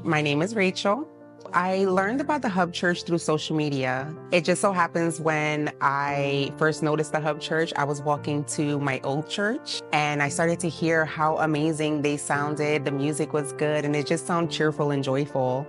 My name is Rachel. I learned about the Hub Church through social media. It just so happens when I first noticed the Hub Church, I was walking to my old church and I started to hear how amazing they sounded. The music was good and it just sounded cheerful and joyful.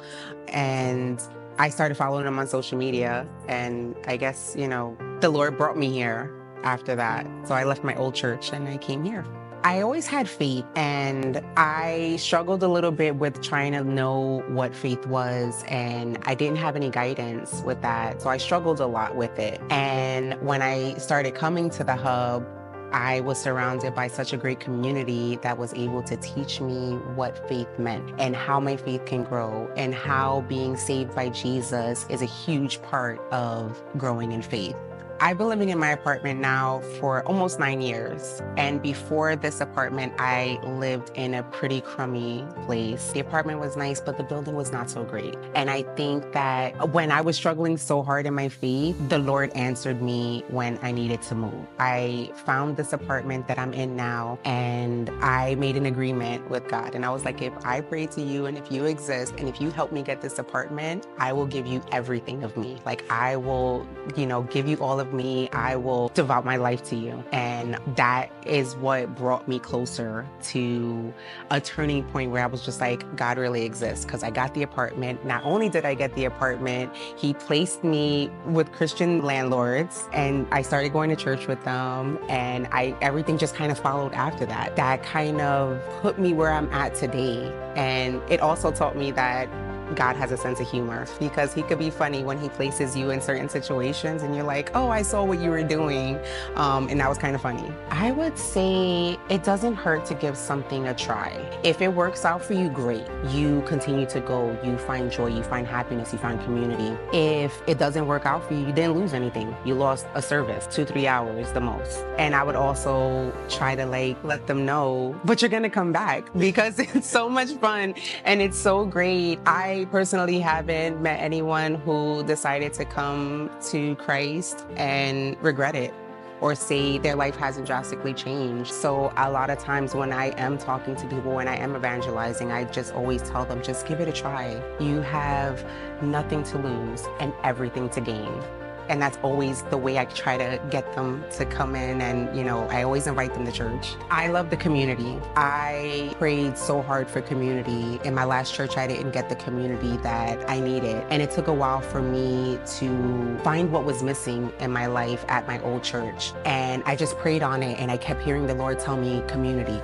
And I started following them on social media. And I guess, the Lord brought me here after that. So I left my old church and I came here. I always had faith and I struggled a little bit with trying to know what faith was, and I didn't have any guidance with that. So I struggled a lot with it. And when I started coming to the Hub, I was surrounded by such a great community that was able to teach me what faith meant and how my faith can grow and how being saved by Jesus is a huge part of growing in faith. I've been living in my apartment now for almost 9 years. And before this apartment, I lived in a pretty crummy place. The apartment was nice, but the building was not so great. And I think that when I was struggling so hard in my faith, the Lord answered me when I needed to move. I found this apartment that I'm in now, and I made an agreement with God. And I was like, if I pray to you and if you exist and if you help me get this apartment, I will give you everything of me. Like I will, give you all of me. I will devote my life to you. And that is what brought me closer to a turning point where I was just like, God really exists, because I got the apartment. Not only did I get the apartment, he placed me with Christian landlords and I started going to church with them, and everything just kind of followed after that. That kind of put me where I'm at today. And it also taught me that God has a sense of humor, because he could be funny when he places you in certain situations and you're like, oh, I saw what you were doing. And that was kind of funny. I would say it doesn't hurt to give something a try. If it works out for you, great. You continue to go, you find joy, you find happiness, you find community. If it doesn't work out for you, you didn't lose anything. You lost a service, 2-3 hours the most. And I would also try to let them know, but you're gonna come back, because it's so much fun and it's so great. I personally haven't met anyone who decided to come to Christ and regret it or say their life hasn't drastically changed. So a lot of times when I am talking to people, when I am evangelizing, I just always tell them, just give it a try. You have nothing to lose and everything to gain. And that's always the way I try to get them to come in, and I always invite them to church. I love the community. I prayed so hard for community. In my last church, I didn't get the community that I needed. And it took a while for me to find what was missing in my life at my old church. And I just prayed on it, and I kept hearing the Lord tell me, community,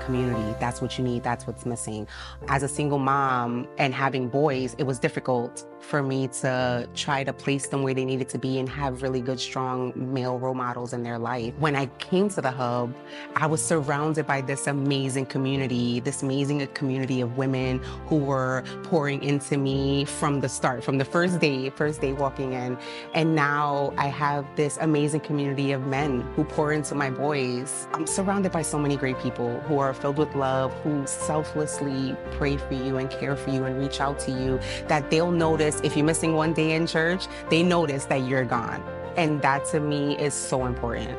that's what you need, that's what's missing. As a single mom and having boys, it was difficult for me to try to place them where they needed to be and have really good, strong male role models in their life. When I came to the Hub, I was surrounded by this amazing community of women who were pouring into me from the start, from the first day walking in. And now I have this amazing community of men who pour into my boys. I'm surrounded by so many great people who are filled with love, who selflessly pray for you and care for you and reach out to you, that they'll notice if you're missing one day in church, they notice that you're gone. And that to me is so important.